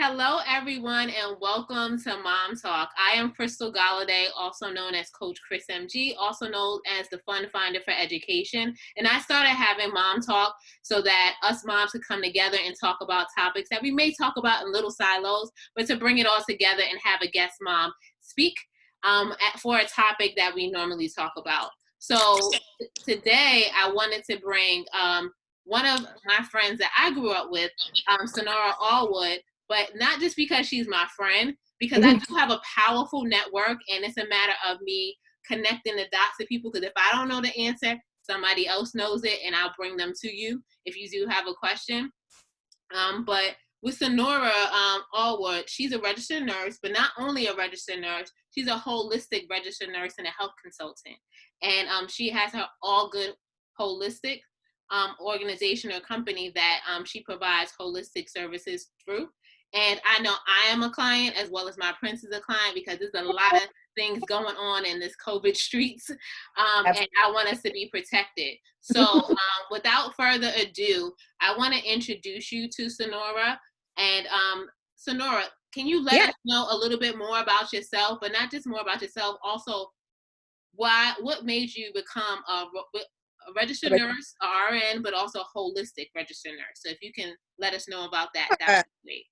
Hello, everyone, and welcome to Mom Talk. I am Crystal Galladay, also known as Coach Chris MG, also known as the Fun Finder for Education. And I started having Mom Talk so that us moms could come together and talk about topics that we may talk about in little silos, but to bring it all together and have a guest mom speak for a topic that we normally talk about. So today I wanted to bring one of my friends that I grew up with, Sinora Allwood, but not just because she's my friend, because I do have a powerful network, and it's a matter of me connecting the dots to people, because if I don't know the answer, somebody else knows it, and I'll bring them to you if you do have a question. But with Sinora Allwood, she's a registered nurse, but not only a registered nurse, she's a holistic registered nurse and a health consultant. And she has her All Good Holistic organization or company that she provides holistic services through. And I know I am a client as well as my prince is a client, because there's a lot of things going on in this COVID streets, and I want us to be protected. So without further ado, I want to introduce you to Sinora. And Sinora, can you let us know a little bit more about yourself, but not just more about yourself, also what made you become a registered nurse, a RN, but also a holistic registered nurse? So if you can let us know about that, that would be great.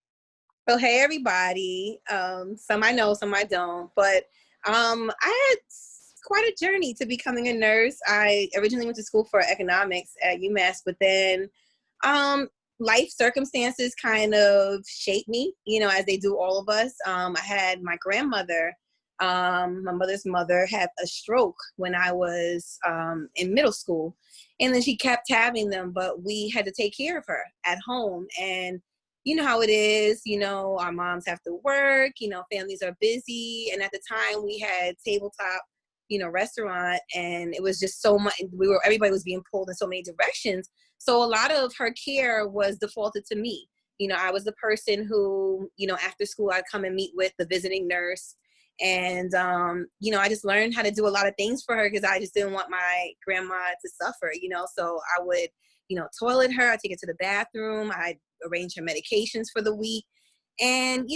So hey everybody, some I know, some I don't, but I had quite a journey to becoming a nurse. I originally went to school for economics at UMass, but then life circumstances kind of shaped me, as they do all of us. I had my grandmother, my mother's mother, had a stroke when I was in middle school, and then she kept having them, but we had to take care of her at home. And you know how it is, our moms have to work, families are busy. And at the time we had tabletop, restaurant, and it was just so much, everybody was being pulled in so many directions. So a lot of her care was defaulted to me. I was the person who, after school I'd come and meet with the visiting nurse. And, I just learned how to do a lot of things for her, because I just didn't want my grandma to suffer, so I would, toilet her, I'd take her to the bathroom, I'd arrange her medications for the week. And,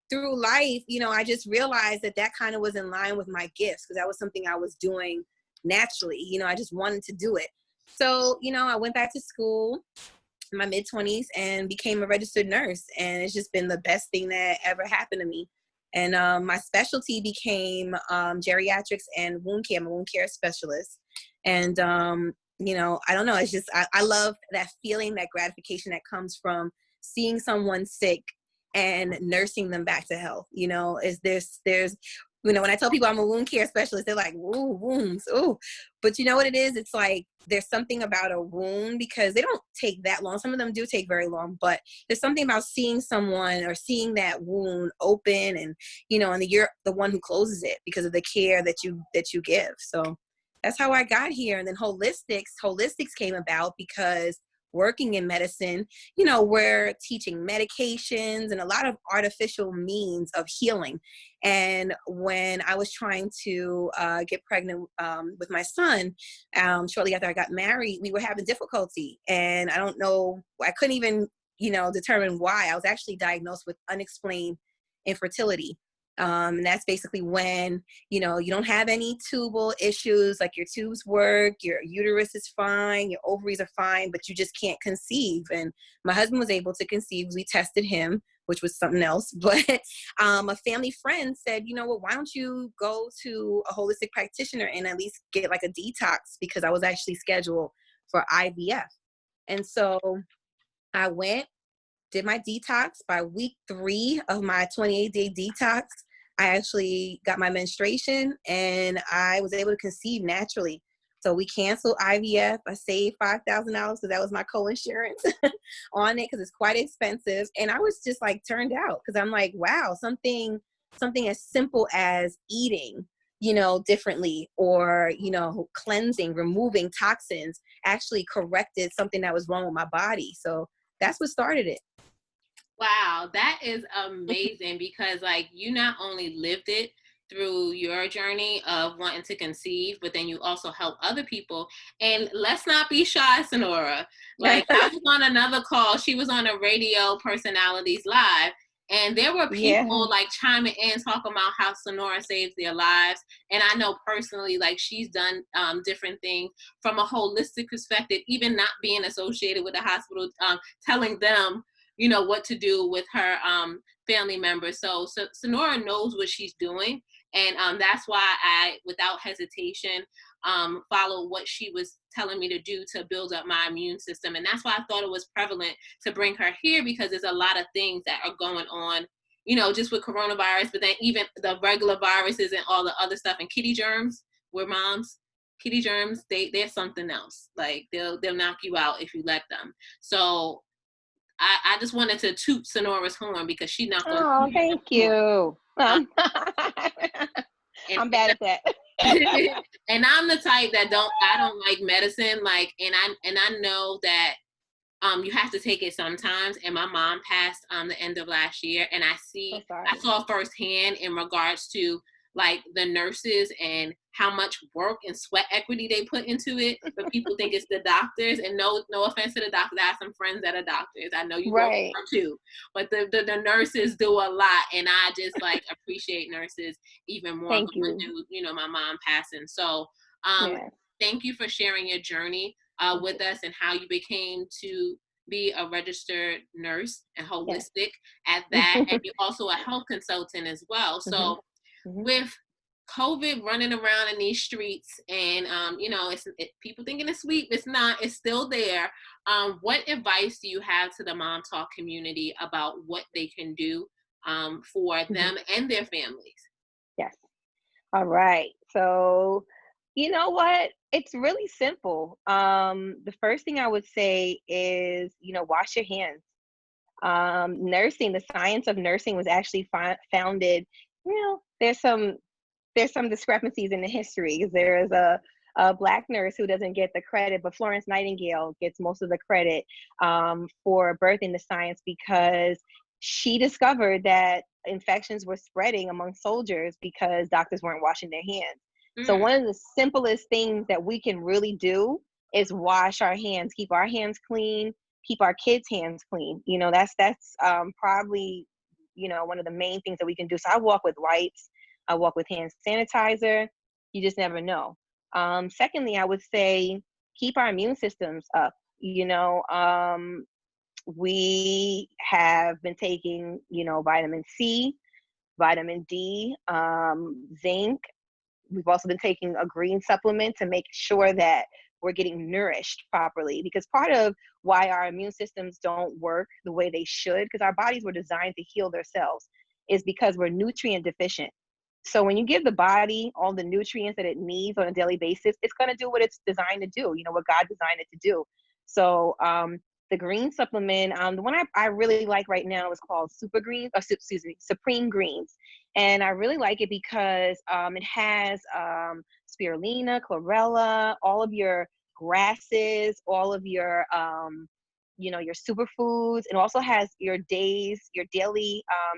through life, I just realized that kind of was in line with my gifts, because that was something I was doing naturally. I just wanted to do it. So, I went back to school in my mid-20s and became a registered nurse. And it's just been the best thing that ever happened to me. And my specialty became geriatrics and wound care. I'm a wound care specialist. And I don't know, it's just, I love that feeling, that gratification that comes from seeing someone sick and nursing them back to health. There's when I tell people I'm a wound care specialist, they're like, ooh, wounds, ooh. But you know what it is? It's like, there's something about a wound, because they don't take that long. Some of them do take very long, but there's something about seeing someone or seeing that wound open, and, and you're the one who closes it because of the care that you give. So that's how I got here. And then holistics came about because working in medicine, we're teaching medications and a lot of artificial means of healing. And when I was trying to get pregnant with my son, shortly after I got married, we were having difficulty. And I don't know, I couldn't even, determine why. I was actually diagnosed with unexplained infertility. And that's basically when, you don't have any tubal issues, like your tubes work, your uterus is fine, your ovaries are fine, but you just can't conceive. And my husband was able to conceive. We tested him, which was something else. But a family friend said, why don't you go to a holistic practitioner and at least get like a detox, because I was actually scheduled for IVF. And so I went, did my detox. By week 3 of my 28-day detox, I actually got my menstruation and I was able to conceive naturally. So we canceled IVF. I saved $5,000 because that was my co-insurance on it, because it's quite expensive. And I was just like turned out, because I'm like, wow, something as simple as eating, differently, or, cleansing, removing toxins actually corrected something that was wrong with my body. So that's what started it. Wow, that is amazing, because like you not only lived it, through your journey of wanting to conceive, but then you also help other people. And let's not be shy, Sinora. Like, I was on another call. She was on a radio personalities live, and there were Yeah. people like chiming in, talking about how Sinora saves their lives. And I know personally, like, she's done different things from a holistic perspective, even not being associated with the hospital, telling them, you know, what to do with her family members. So Sinora knows what she's doing. And that's why I, without hesitation, followed what she was telling me to do to build up my immune system. And that's why I thought it was prevalent to bring her here, because there's a lot of things that are going on, you know, just with coronavirus, but then even the regular viruses and all the other stuff, and kitty germs, where moms, kitty germs, they're something else. Like, they'll knock you out if you let them. So I just wanted to toot Sinora's horn, because she's not going to Oh, toot thank your horn. you. Um, and, I'm bad at that. and I'm the type that I don't like medicine. Like, and I know that you have to take it sometimes. And my mom passed the end of last year, and So I sorry. saw firsthand in regards to like the nurses and how much work and sweat equity they put into it. But people think it's the doctors, and no offense to the doctors. I have some friends that are doctors. I know you work Right. hard too, but the nurses do a lot, and I just like appreciate nurses even more Thank going you. through, you know, my mom passing. So um, Yeah. thank you for sharing your journey Thank with you. us, and how you became to be a registered nurse and Yes. holistic at that. And you're also a health consultant as well. Hmm. So Hmm. with COVID running around in these streets, and you know, people thinking it's sweet, it's not, it's still there. What advice do you have to the Mom Talk community about what they can do for Hmm. them and their families? Yes. All right. So, you know what? It's really simple. The first thing I would say is, wash your hands. Nursing, the science of nursing was actually founded. There's some discrepancies in the history. There is a black nurse who doesn't get the credit, but Florence Nightingale gets most of the credit for birthing the science, because she discovered that infections were spreading among soldiers because doctors weren't washing their hands. So Mm, one of the simplest things that we can really do is wash our hands, keep our hands clean, keep our kids' hands clean. That's probably one of the main things that we can do. So I walk with wipes. I walk with hand sanitizer. You just never know. Secondly, I would say keep our immune systems up. We have been taking, vitamin C, vitamin D, zinc. We've also been taking a green supplement to make sure that we're getting nourished properly, because part of why our immune systems don't work the way they should, because our bodies were designed to heal themselves, is because we're nutrient deficient. So when you give the body all the nutrients that it needs on a daily basis, it's going to do what it's designed to do, what God designed it to do. So the green supplement, the one I really like right now is called Super Greens, excuse me, Supreme Greens. And I really like it because it has spirulina, chlorella, all of your grasses, all of your superfoods. It also has your daily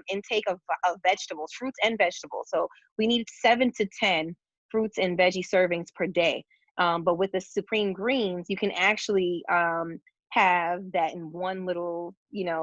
intake of vegetables, fruits and vegetables. So we need 7 to 10 fruits and veggie servings per day. But with the Supreme Greens, you can actually have that in one little,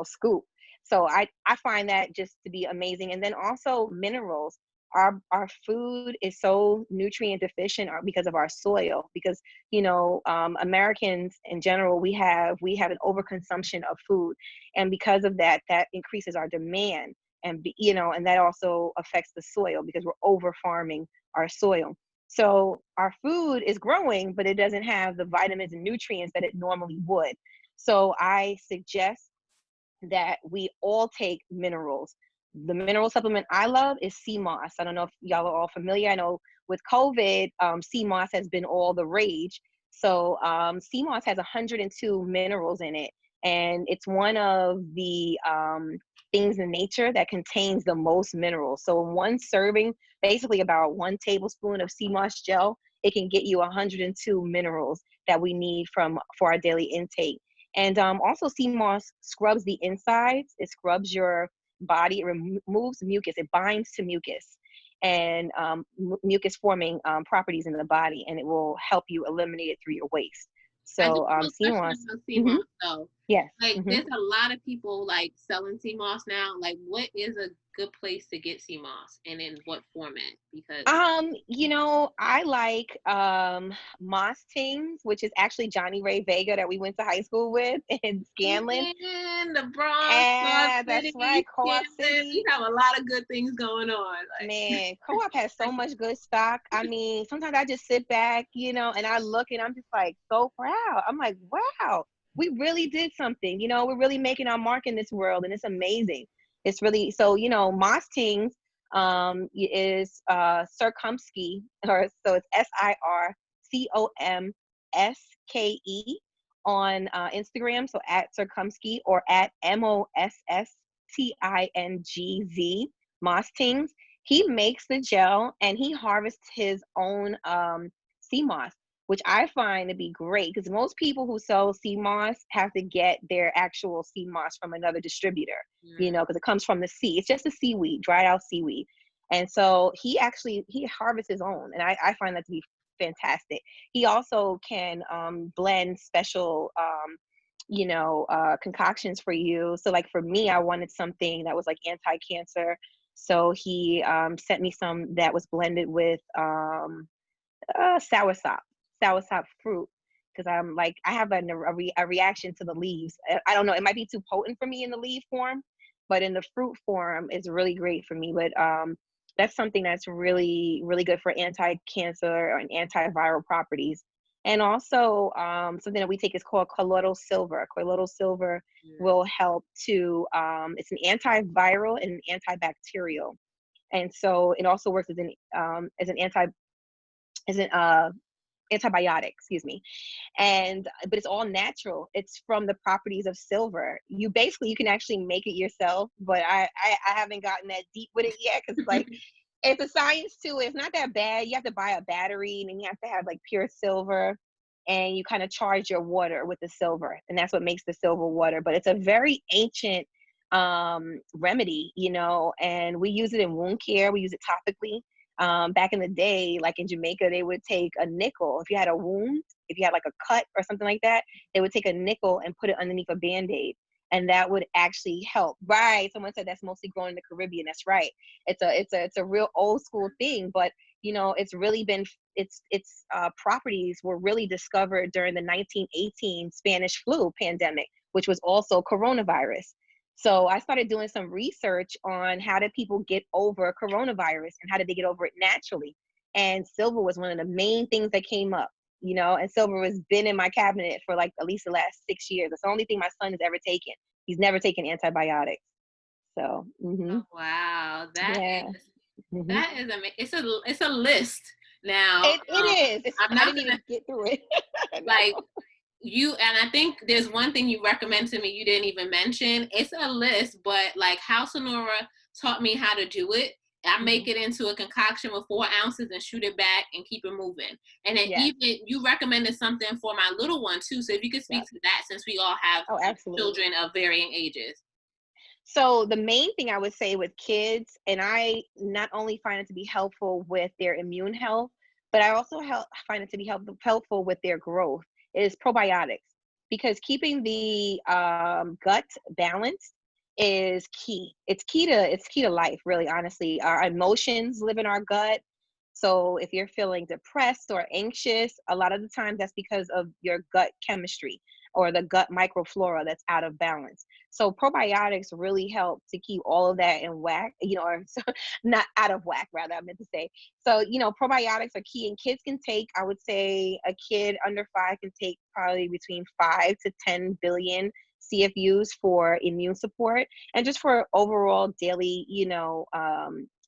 scoop. So I find that just to be amazing. And then also minerals. Our food is so nutrient deficient because of our soil, because Americans in general, we have an overconsumption of food, and because of that increases our demand, and that also affects the soil because we're over farming our soil. So our food is growing, but it doesn't have the vitamins and nutrients that it normally would. So I suggest that we all take minerals. The mineral supplement I love is sea moss. I don't know if y'all are all familiar. I know with COVID, sea moss has been all the rage. So sea moss has 102 minerals in it, and it's one of the things in nature that contains the most minerals. So in one serving, basically about 1 tablespoon of sea moss gel, it can get you 102 minerals that we need for our daily intake. And also, sea moss scrubs the insides. It scrubs your body. It removes mucus. It binds to mucus. and mucus forming properties in the body, and it will help you eliminate it through your waste. I do So have a sea question moss. about sea Hmm. moss though. Yes. Like, Hmm. there's a lot of people like selling sea moss now. Like, what is a good place to get sea moss, and in what format? Because I like Moss Tings, which is actually Johnny Ray Vega that we went to high school with in Scanlon. man, the Bronx, Co-op And that's right, City, Co-op Camden, City. we have a lot of good things going on. Man, Co-op has so much good stock. I mean, sometimes I just sit back, and I look and I'm just like so proud. I'm like, wow, we really did something. We're really making our mark in this world, and it's amazing. It's really so. Moss Tings is Circumske, or so it's SIRCOMSKE on Instagram. So at Circumske or at MOSSTINGZ Moss Tings. He makes the gel and he harvests his own sea moss, which I find to be great because most people who sell sea moss have to get their actual sea moss from another distributor, Mm. because it comes from the sea. It's just a seaweed, dried out seaweed. And so he harvests his own, and I find that to be fantastic. He also can blend special concoctions for you. So like for me, I wanted something that was like anti-cancer. So he sent me some that was blended with soursop fruit, because I'm like, I have a reaction to the leaves. I don't know, it might be too potent for me in the leaf form, but in the fruit form, it's really great for me. But that's something that's really, really good for anti-cancer and antiviral properties. And also something that we take is called colloidal silver. Colloidal silver Mm. will help to, it's an antiviral and an antibacterial. And so it also works as an antibiotic, excuse me. And but it's all natural. It's from the properties of silver. You can actually make it yourself, but I haven't gotten that deep with it yet, because it's like it's a science too. It's not that bad. You have to buy a battery, and then you have to have like pure silver, and you kind of charge your water with the silver, and that's what makes the silver water. But it's a very ancient remedy, and we use it in wound care. We use it topically. Back in the day, like in Jamaica, they would take a nickel if you had a wound, if you had like a cut or something like that. They would take a nickel and put it underneath a band-aid, and that would actually help. Right? Someone said that's mostly grown in the Caribbean. That's right. It's a real old school thing, but it's really been its properties were really discovered during the 1918 Spanish flu pandemic, which was also coronavirus. So I started doing some research on how did people get over coronavirus and how did they get over it naturally. And silver was one of the main things that came up, and silver has been in my cabinet for like at least the last 6 years. It's the only thing my son has ever taken. He's never taken antibiotics. So, Oh, wow, yeah. Hmm. that is amazing. It's a list now. It is. I'm I not didn't gonna even get through it. No. like you, and I think there's one thing you recommend to me you didn't even mention. It's a list, but like how Sinora taught me how to do it, I make Hmm. it into a concoction with 4 ounces and shoot it back and keep it moving. And then Yes. even you recommended something for my little one too. So if you could speak Yep. to that, since we all have Oh, absolutely. children of varying ages. So the main thing I would say with kids, and I not only find it to be helpful with their immune health, but I also find it to be helpful with their growth, is probiotics, because keeping the gut balanced is key. It's key to life, really. Honestly, our emotions live in our gut. So if you're feeling depressed or anxious, a lot of the time that's because of your gut chemistry or the gut microflora that's out of balance. So probiotics really help to keep all of that in whack, or so, not out of whack, rather, I meant to say. So, probiotics are key, and kids can take, I would say a kid under 5 can take probably between 5 to 10 billion CFUs for immune support and just for overall daily,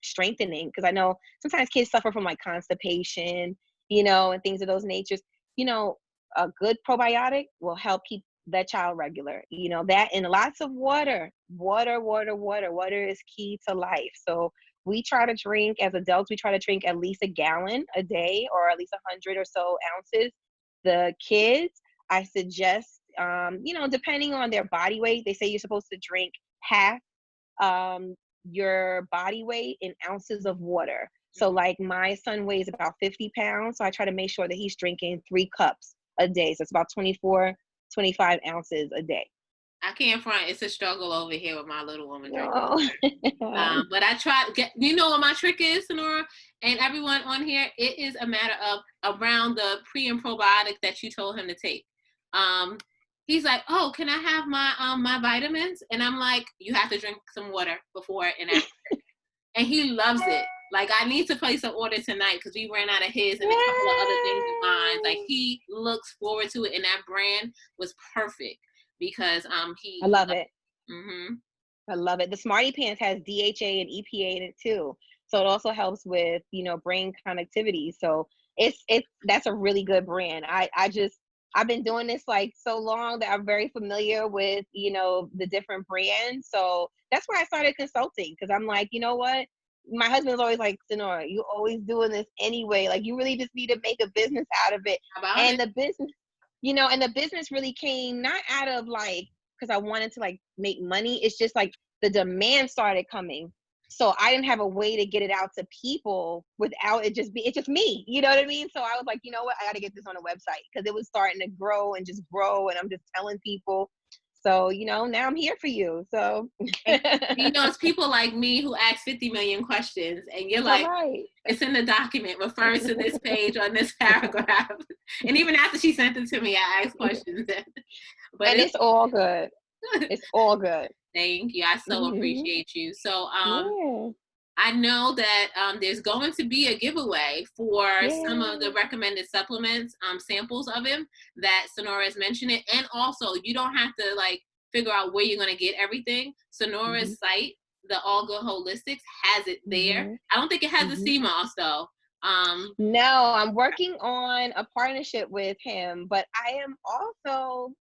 strengthening. Because I know sometimes kids suffer from like constipation, and things of those natures. You know, a good probiotic will help keep that child regular. That, and lots of water. Water is key to life. So we try to drink, as adults, we try to drink at least a gallon a day, or at least 100 or so ounces. The kids, I suggest, depending on their body weight, they say you're supposed to drink half um, your body weight in ounces of water. So like my son weighs about 50 pounds. So I try to make sure that he's drinking 3 cups a day. So it's about 24, 25 ounces a day. I can't front. It's a struggle over here with my little woman drinking. Oh. But I try to get, you know what my trick is, Sinora, and everyone on here? It is a matter of around the pre and probiotic that you told him to take. He's like, oh, can I have my vitamins? And I'm like, you have to drink some water before and after. And he loves it. Like, I need to place an order tonight because we ran out of his and a couple of other things of mine. Like, he looks forward to it, and that brand was perfect because I love it. Mm-hmm. I love it. The Smarty Pants has DHA and EPA in it too. So it also helps with, brain connectivity. So that's a really good brand. I've been doing this like so long that I'm very familiar with, the different brands. So that's why I started consulting, because I'm like, you know what? My husband's always like, Sinora, you always doing this anyway. Like, you really just need to make a business out of it. And the business, and the business really came not out of like, because I wanted to like make money. It's just like the demand started coming. So I didn't have a way to get it out to people without it's just me, you know what I mean? So I was like, you know what, I got to get this on a website, because it was starting to grow and just grow, and I'm just telling people. So, now I'm here for you. So, it's people like me who ask 50 million questions, and you're like, right. It's in the document, refers to this page on this paragraph. And even after she sent it to me, I asked questions. But it's all good. It's all good. Thank you. I so appreciate you. So, I know that there's going to be a giveaway for some of the recommended supplements, samples of them that Sinora is mentioning. And also, you don't have to like figure out where you're going to get everything. Sinora's site, the All Good Holistics, has it there. I don't think it has the sea moss though. No, I'm working on a partnership with him, but I'm also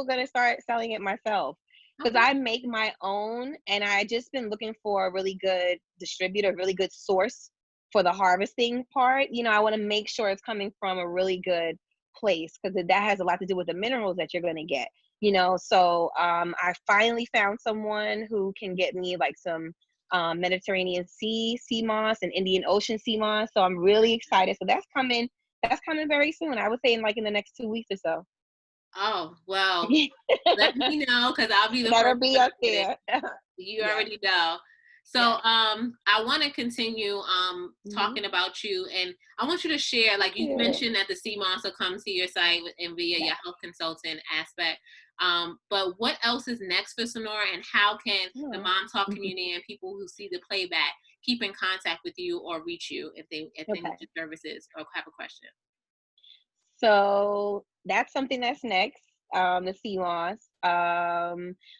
going to start selling it myself, because I make my own, and I just been looking for a really good distributor, really good source for the harvesting part. I want to make sure it's coming from a really good place, because that has a lot to do with the minerals that you're going to get. So I finally found someone who can get me like some Mediterranean sea moss and Indian Ocean sea moss. So I'm really excited. So that's coming very soon. I would say in the next 2 weeks or so. Oh, well, let me know, because I'll be the That'll first be up there. You already know. So I want to continue talking about you, and I want you to share, like you mentioned that the sea moss will come to your site and via your health consultant aspect. But what else is next for Sinora, and how can the Mom Talk community and people who see the playback keep in contact with you or reach you if they need your services or have a question? So that's something that's next, the sea moss.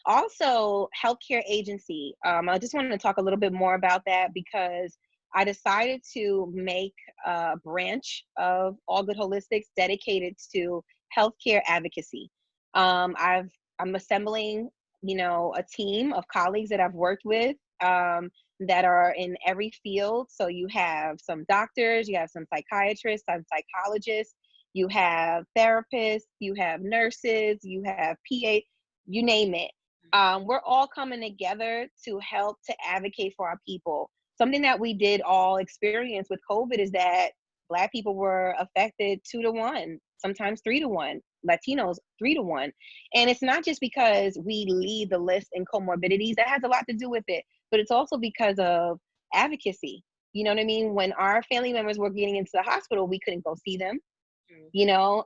Also, healthcare agency. I just wanted to talk a little bit more about that, because I decided to make a branch of All Good Holistics dedicated to healthcare advocacy. I'm assembling, a team of colleagues that I've worked with that are in every field. So you have some doctors, you have some psychiatrists, some psychologists, you have therapists, you have nurses, you have PA, you name it. We're all coming together to help to advocate for our people. Something that we did all experience with COVID is that Black people were affected 2-to-1, sometimes 3-to-1, Latinos 3-to-1. And it's not just because we lead the list in comorbidities, that has a lot to do with it, but it's also because of advocacy. You know what I mean? When our family members were getting into the hospital, we couldn't go see them.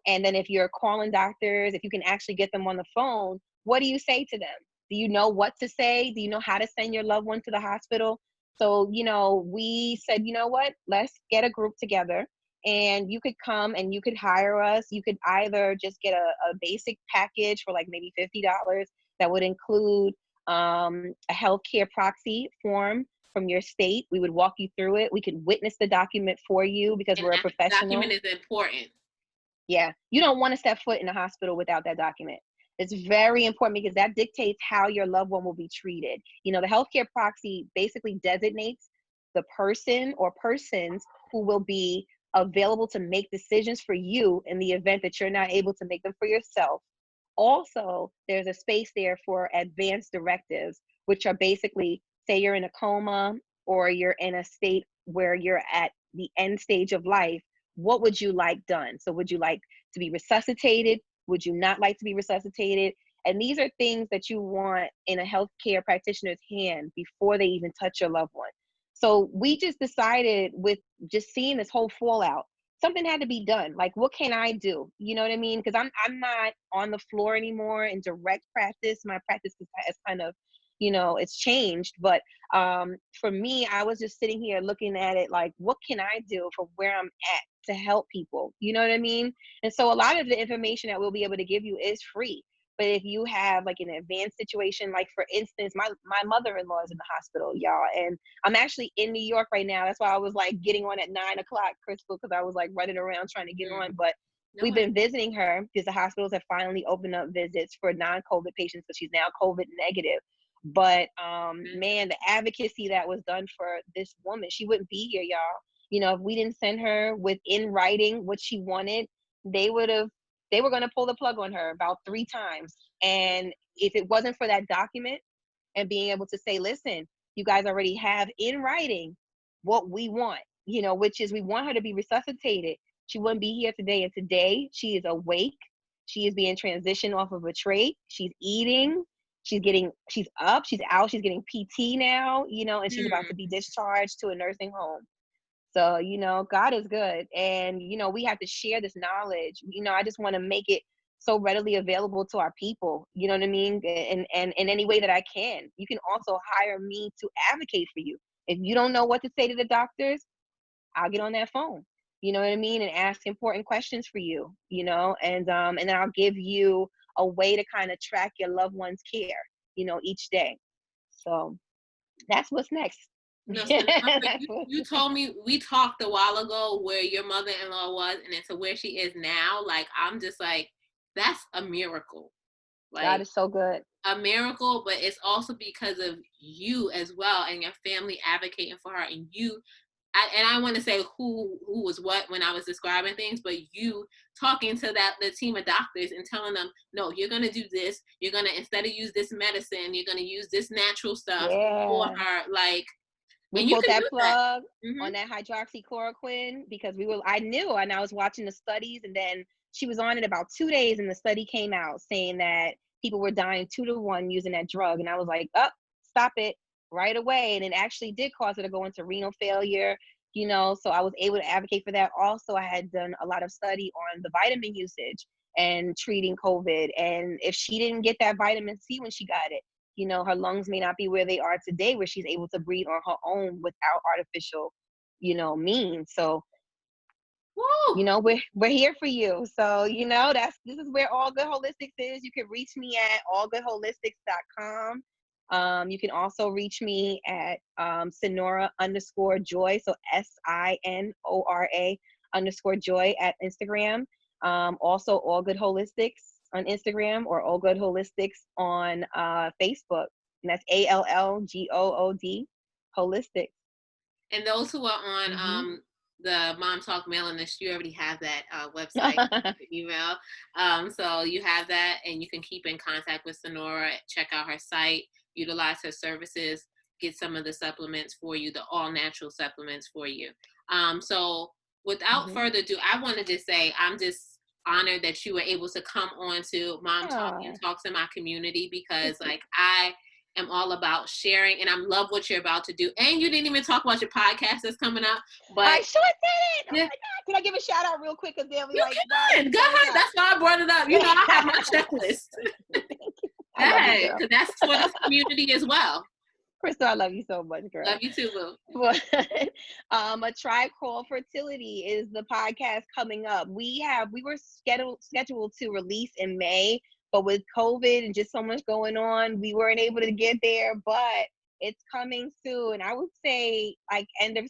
And then if you're calling doctors, if you can actually get them on the phone, what do you say to them? Do you know what to say? Do you know how to send your loved one to the hospital? So, we said, you know what, let's get a group together, and you could come and you could hire us. You could either just get a basic package for like maybe $50 that would include a healthcare proxy form from your state. We would walk you through it. We could witness the document for you, because we're a professional. Document is important. Yeah, you don't want to step foot in a hospital without that document. It's very important, because that dictates how your loved one will be treated. The healthcare proxy basically designates the person or persons who will be available to make decisions for you in the event that you're not able to make them for yourself. Also, there's a space there for advanced directives, which are basically, say you're in a coma, or you're in a state where you're at the end stage of life, what would you like done? So would you like to be resuscitated? Would you not like to be resuscitated? And these are things that you want in a healthcare practitioner's hand before they even touch your loved one. So we just decided, with just seeing this whole fallout, something had to be done. Like, what can I do? You know what I mean? Because I'm not on the floor anymore in direct practice. My practice has kind of, it's changed. But for me, I was just sitting here looking at it like, what can I do from where I'm at to help people? You know what I mean? And so a lot of the information that we'll be able to give you is free. But if you have like an advanced situation, like for instance, my mother-in-law is in the hospital, y'all, and I'm actually in New York right now. That's why I was like getting on at 9:00, Crystal, because I was like running around trying to get on. But we've been visiting her because the hospitals have finally opened up visits for non-COVID patients, because she's now COVID negative. But man, the advocacy that was done for this woman, she wouldn't be here, y'all. If we didn't send her with in writing what she wanted, they were going to pull the plug on her about 3 times. And if it wasn't for that document and being able to say, listen, you guys already have in writing what we want, which is we want her to be resuscitated, she wouldn't be here today. And today she is awake. She is being transitioned off of a trach. She's eating. She's up. She's out. She's getting PT now, and she's about to be discharged to a nursing home. So, God is good. And, we have to share this knowledge. I just want to make it so readily available to our people, you know what I mean? And in any way that I can. You can also hire me to advocate for you. If you don't know what to say to the doctors, I'll get on that phone, you know what I mean? And ask important questions for you, and then I'll give you a way to kind of track your loved one's care, each day. So that's what's next. No, so you told me, we talked a while ago where your mother-in-law was, and then to where she is now. Like, I'm just like, that's a miracle. Like, God is so good. A miracle, but it's also because of you as well, and your family advocating for her, and you. I want to say who was what when I was describing things, but you talking to the team of doctors and telling them, no, you're going to do this. You're going to, instead of use this medicine, you're going to use this natural stuff for her. Like, we pulled that plug on that hydroxychloroquine because I knew, and I was watching the studies, and then she was on it about 2 days, and the study came out saying that people were dying 2 to 1 using that drug. And I was like, stop it right away. And it actually did cause her to go into renal failure, so I was able to advocate for that. Also, I had done a lot of study on the vitamin usage and treating COVID. And if she didn't get that vitamin C when she got it, her lungs may not be where they are today, where she's able to breathe on her own without artificial, means. So, we're here for you. So, this is where All Good Holistics is. You can reach me at allgoodholistics.com. You can also reach me at Sinora_joy. So SINORA_joy at Instagram. Also All Good Holistics on Instagram, or All Good Holistics on Facebook. And that's ALLGOOD Holistics. And those who are on the Mom Talk mailing list, you already have that website email. So you have that, and you can keep in contact with Sinora, check out her site, utilize her services, get some of the supplements for you, the all natural supplements for you. So without further ado, I wanted to say I'm just honored that you were able to come on to Mom Talk and talk to my community, because like I am all about sharing, and I love what you're about to do. And you didn't even talk about your podcast that's coming out. But I sure did. Oh my God. Can I give a shout out real quick? Because they'll be like, go ahead. That's why I brought it up. I have my checklist. Go ahead, because that's for this community as well. Crystal, I love you so much, girl. Love you too, Boo. A Tribe Called Fertility is the podcast coming up. We were scheduled to release in May, but with COVID and just so much going on, we weren't able to get there. But it's coming soon. I would say like end of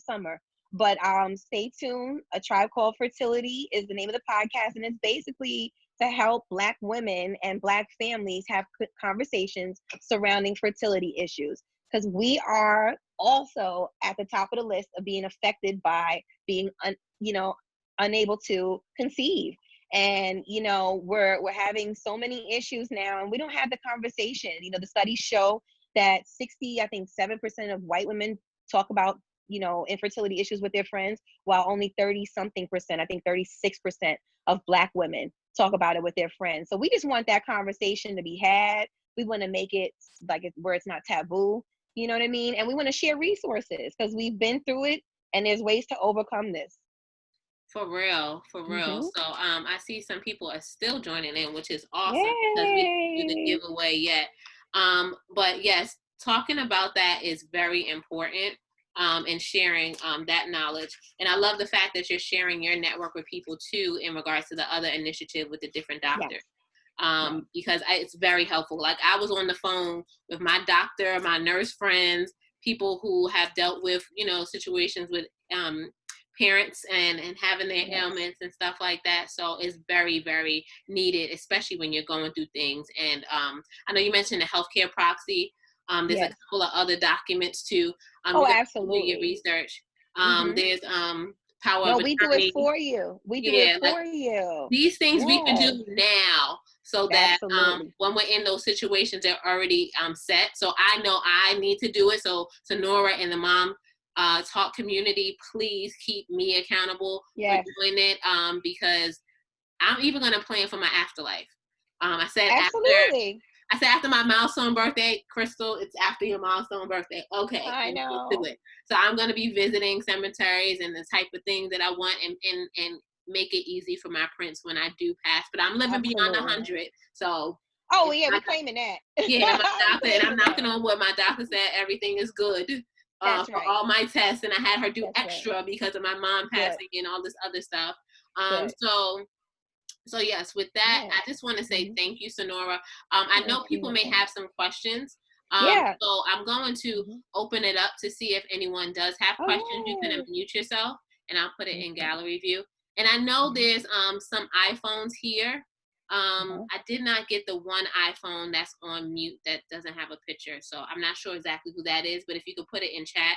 summer. But stay tuned. A Tribe Called Fertility is the name of the podcast, and it's basically to help Black women and Black families have conversations surrounding fertility issues, because we are also at the top of the list of being affected by being unable to conceive. And we're having so many issues now, and we don't have the conversation. The studies show that 7% of white women talk about, infertility issues with their friends, while only 30 something percent, I think 36% of Black women talk about it with their friends. So we just want that conversation to be had. We want to make it where it's not taboo. You know what I mean? And we want to share resources because we've been through it and there's ways to overcome this. For real, for real. Mm-hmm. So I see some people are still joining in, which is awesome because we didn't do the Yay! giveaway yet. But yes, talking about that is very important, and sharing that knowledge. And I love the fact that you're sharing your network with people too in regards to the other initiative with the different doctors. Yes. Yes. Because it's very helpful. Like I was on the phone with my doctor, my nurse friends, people who have dealt with, situations with parents and having their Yes. ailments and stuff like that. So it's very, very needed, especially when you're going through things. And I know you mentioned the healthcare proxy. There's a Yes. couple of other documents too. Oh, You got to do your absolutely. research. Mm-hmm. There's power No, of we do it attorney. for you. We do it Yeah, like for you. these things we can Yes. do now so that Absolutely. when we're in those situations, they're already set. So I know I need to do it. So Sinora and the Mom Talk community, please keep me accountable for Yes. doing it, because I'm even going to plan for my afterlife. I said Absolutely. after my milestone birthday, Crystal, it's after your milestone birthday. Okay, I let's get to know. it. So I'm going to be visiting cemeteries and the type of things that I want, and make it easy for my prince when I do pass. But I'm living beyond Absolutely. 100, so. Oh, yeah, we claiming that. Yeah, my We doctor, and I'm claiming that. knocking on wood. My doctor said everything is good That's for right. all my tests, and I had her do That's extra right. because of my mom Good. passing and all this other stuff. Good. So yes, with that, Yes. I just want to say Mm-hmm. thank you, Sinora. I Yes, know you're people may welcome. have some questions. Yeah. So I'm going to Mm-hmm. open it up to see if anyone does have Oh, questions. You can yay. unmute yourself, and I'll put it in Okay. gallery view. And I know Mm-hmm. there's some iPhones here. Uh-huh. I did not get the one iPhone that's on mute that doesn't have a picture, so I'm not sure exactly who that is. But if you could put it in chat,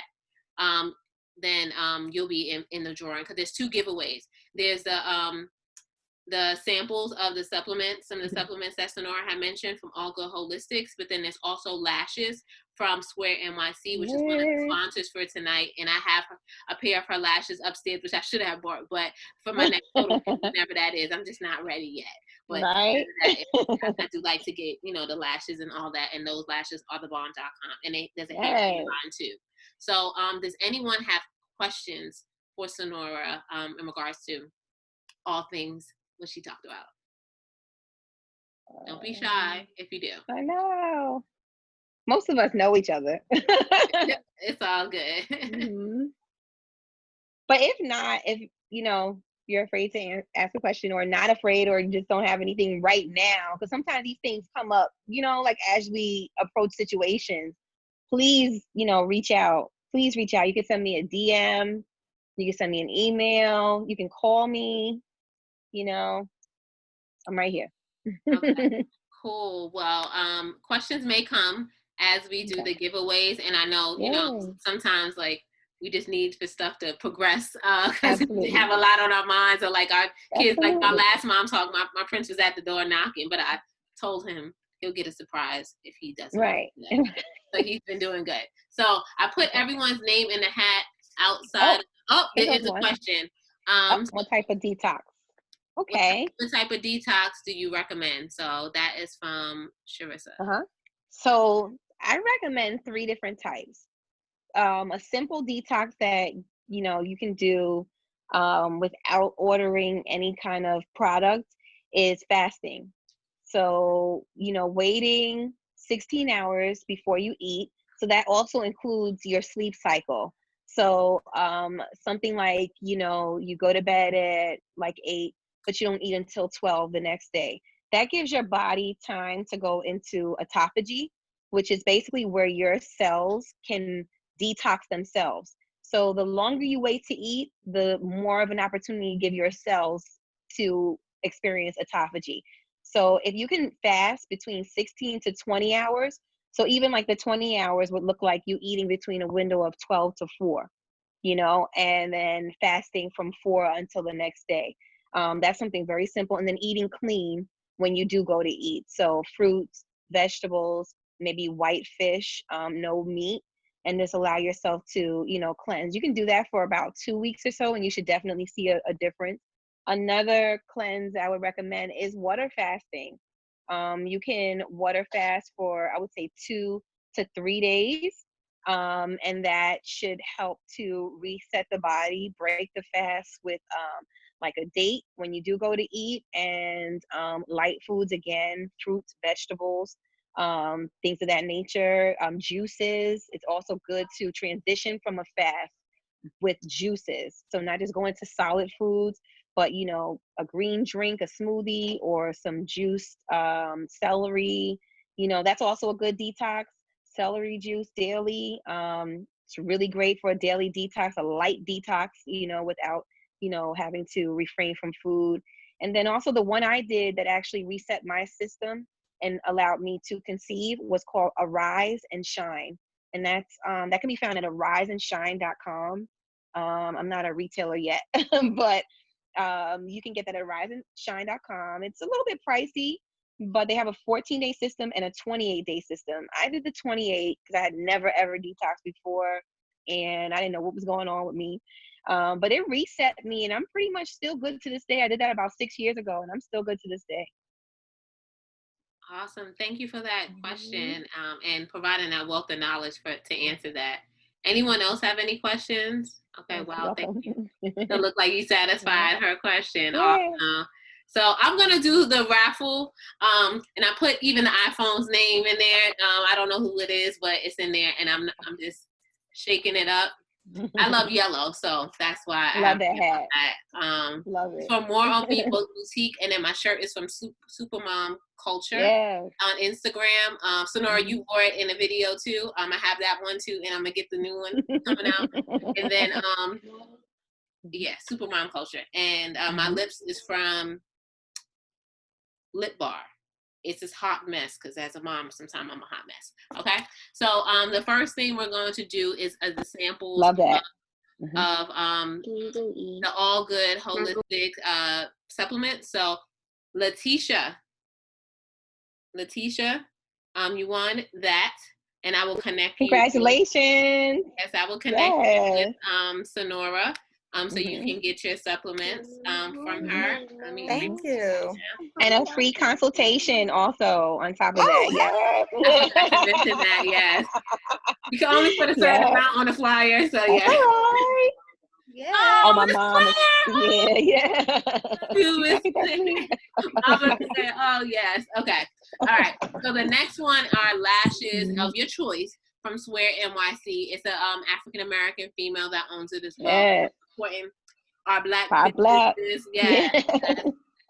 um, then you'll be in the drawing because there's two giveaways. There's the samples of the supplements, some of the Mm-hmm. supplements that Sonora had mentioned from All Good Holistics, but then there's also lashes from Square NYC, which is one of the Yeah. sponsors for tonight. And I have a pair of her lashes upstairs, which I should have bought, but for my next photo shoot, whenever that is, I'm just not ready yet. But Right. that, I do like to get, the lashes and all that, and those lashes are thebomb.com, and there's a hair care Yes. line too. So does anyone have questions for Sonora in regards to all things what she talked about? Don't be shy if you do. I know. Most of us know each other. It's all good. Hmm. But if not, if you're afraid to ask a question, or not afraid, or you just don't have anything right now, because sometimes these things come up, like as we approach situations, please, reach out. Please reach out. You can send me a DM. You can send me an email. You can call me. I'm right here. Okay, cool. Well, questions may come as we do Okay. the giveaways, and I know, Yay. sometimes like we just need for stuff to progress because we Absolutely. have a lot on our minds, or like our kids. Like my Absolutely. last mom talk, my prince was at the door knocking, but I told him he'll get a surprise if he doesn't want Right. to do that. So he's been doing good. So I put Okay. everyone's name in the hat outside. Oh, Oh, here there goes is a one. question. Oh, So what type of detox? Okay. what type of detox do you recommend? So that is from Sharissa. Uh-huh. So I recommend 3 different types. A simple detox that you can do without ordering any kind of product is fasting. So waiting 16 hours before you eat. So that also includes your sleep cycle. So something like you go to bed at like 8, but you don't eat until 12 the next day. That gives your body time to go into autophagy, which is basically where your cells can detox themselves. So the longer you wait to eat, the more of an opportunity you give your cells to experience autophagy. So if you can fast between 16 to 20 hours, so even like the 20 hours would look like you eating between a window of 12 to 4, and then fasting from 4 until the next day. That's something very simple. And then eating clean when you do go to eat. So fruits, vegetables, maybe white fish, no meat, and just allow yourself to, cleanse. You can do that for about 2 weeks or so, and you should definitely see a difference. Another cleanse I would recommend is water fasting. You can water fast for, I would say, 2 to 3 days. And that should help to reset the body, break the fast with like a date when you do go to eat, and light foods again, fruits, vegetables, things of that nature, juices. It's also good to transition from a fast with juices. So not just going to solid foods, but a green drink, a smoothie, or some juiced celery. That's also a good detox. Celery juice daily. It's really great for a daily detox, a light detox, without, having to refrain from food. And then also the one I did that actually reset my system and allowed me to conceive was called Arise and Shine. And that's that can be found at ariseandshine.com. I'm not a retailer yet, but you can get that at ariseandshine.com. It's a little bit pricey, but they have a 14-day system and a 28-day system. I did the 28 because I had never ever detoxed before, and I didn't know what was going on with me. But it reset me, and I'm pretty much still good to this day. I did that about 6 years ago, and I'm still good to this day. Awesome. Thank you for that question, and providing that wealth of knowledge to answer that. Anyone else have any questions? Okay, wow, thank you. It looked like you satisfied her question. Yeah. Awesome. So I'm gonna do the raffle, and I put even the iPhone's name in there. I don't know who it is, but it's in there, and I'm just shaking it up. I love yellow, so that's why I love that hat. That. Love it. For More on Me Boutique, and then my shirt is from Supermom Culture on Instagram. Sonora, you wore it in the video too. I have that one too, and I'm gonna get the new one coming out. And then Supermom Culture, and my lips is from Lip Bar. It's this hot mess because as a mom, sometimes I'm a hot mess. Okay, so the first thing we're going to do is the samples Love that. of the All Good Holistic supplements. So Letitia, you won that, and I will connect you. Congratulations. Yes, I will connect you with Sinora. So you can get your supplements from her. Thank you. And a free consultation also on top of that. Yeah. I forgot to mention that, yes. You can only put a certain amount on the flyer, so yeah. All right. Yeah. Oh, my mom is, yeah. Mama said, oh, yes. Okay. All right. So the next one are lashes of your choice from Swear NYC. It's a African-American female that owns it as well. Yeah. Supporting our black businesses. Yes.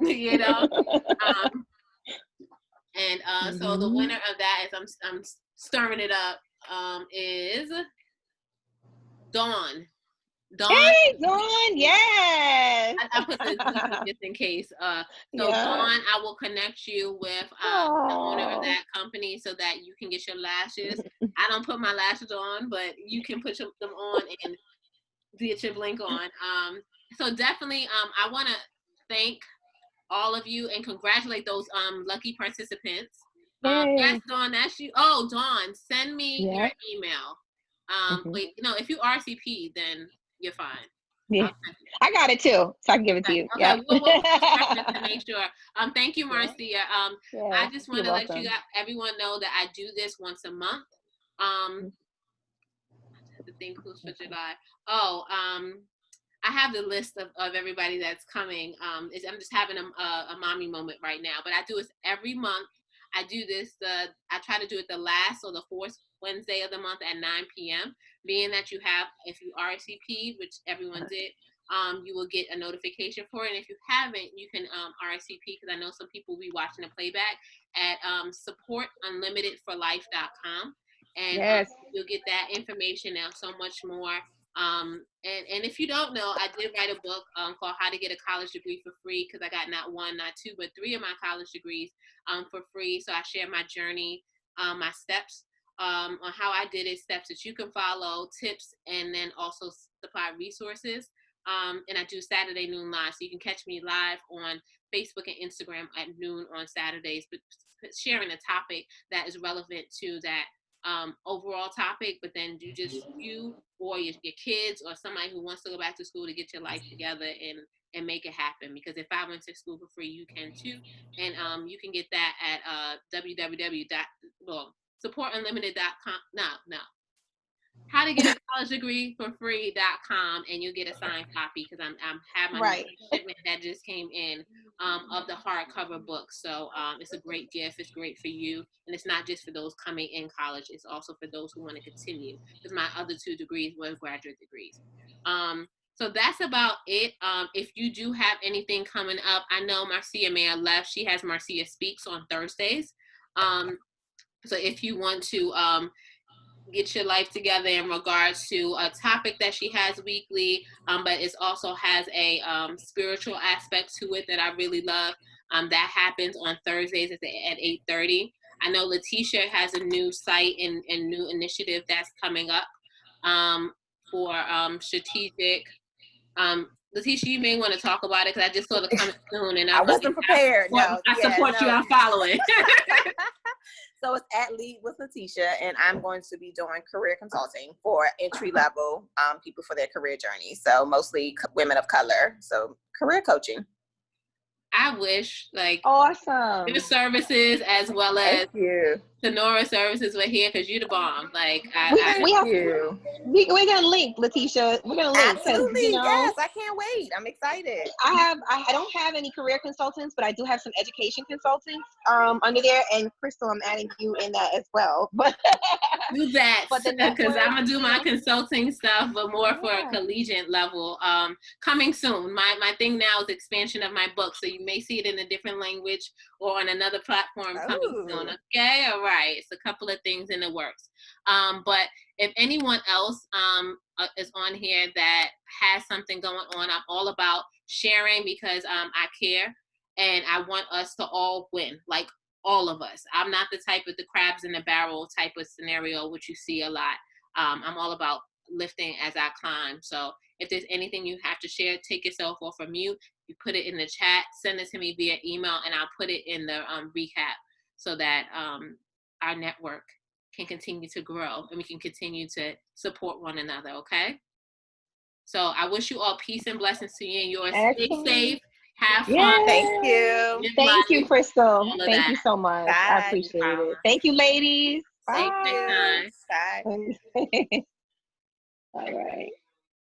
You know? So the winner of that is I'm stirring it up is Dawn. Hey, Dawn, yes. I put the just in case. Dawn, I will connect you with the owner of that company so that you can get your lashes. I don't put my lashes on, but you can put them on and get your blink on. So definitely, I want to thank all of you and congratulate those lucky participants. Yes, Dawn, that's you. Oh, Dawn, send me your email. Wait, if you RCP, then you're fine. Yeah, I got it too, so I can give it to you. Okay, we'll to make sure. Thank you, Marcia. I just want to let everyone know that I do this once a month. The thing close for July. I have the list of everybody that's coming. I'm just having a mommy moment right now, but I do this every month. I do this. I try to do it the last or the fourth Wednesday of the month at 9 p.m. Being that if you RSVP, which everyone did, you will get a notification for it. And if you haven't, you can RSVP because I know some people will be watching the playback at supportunlimitedforlife.com. And you'll get that information and so much more. And if you don't know, I did write a book called How to Get a College Degree for Free because I got not one, not two, but 3 of my college degrees for free. So I share my journey, my steps on how I did it, steps that you can follow, tips, and then also supply resources. And I do Saturday noon live, so you can catch me live on Facebook and Instagram at noon on Saturdays, but sharing a topic that is relevant to that overall topic, but then you or your kids or somebody who wants to go back to school to get your life together and make it happen. Because if I went to school for free, you can too. And you can get that at supportunlimited.com. No. How to get a college degree for free.com, and you'll get a signed copy, because I'm have my Right. shipment that just came in of the hardcover book. So it's a great gift. It's great for you, and it's not just for those coming in college. It's also for those who want to continue, because my other 2 degrees were graduate degrees. So that's about it. If you do have anything coming up, I know Marcia may have left. She has Marcia Speaks on Thursdays. So if you want to get your life together in regards to a topic that she has weekly, but it also has a spiritual aspect to it that I really love. That happens on Thursdays at 8:30. I know Letitia has a new site and new initiative that's coming up for strategic. Letitia, you may want to talk about it, because I just saw the coming soon, and I wasn't prepared. I support you. I'm following. So it's at Lead with Letitia, and I'm going to be doing career consulting for entry level people for their career journey. So mostly women of color. So career coaching. I wish Awesome. your services as well as Thank you. Sinora services were here, because you the bomb. We're gonna link, Letitia. We're gonna link. Absolutely, yes. I can't wait. I'm excited. I don't have any career consultants, but I do have some education consultants under there. And Crystal, I'm adding you in that as well. But do that, because I'm gonna do my consulting stuff, but more for a collegiate level. Coming soon. My thing now is expansion of my book, so you may see it in a different language or on another platform coming soon. Okay, all right. It's a couple of things in the works. But if anyone else is on here that has something going on, I'm all about sharing, because I care and I want us to all win, like all of us. I'm not the type of the crabs in the barrel type of scenario, which you see a lot. I'm all about lifting as I climb. So if there's anything you have to share, take yourself off of mute. You put it in the chat, send it to me via email, and I'll put it in the recap, so that our network can continue to grow and we can continue to support one another. Okay. So I wish you all peace and blessings to you and yours. Stay safe. Have fun. Yes. Thank you. Thank you, Crystal. Thank you so much. Bye. I appreciate it. Thank you, ladies. Safe next time. Bye. All right.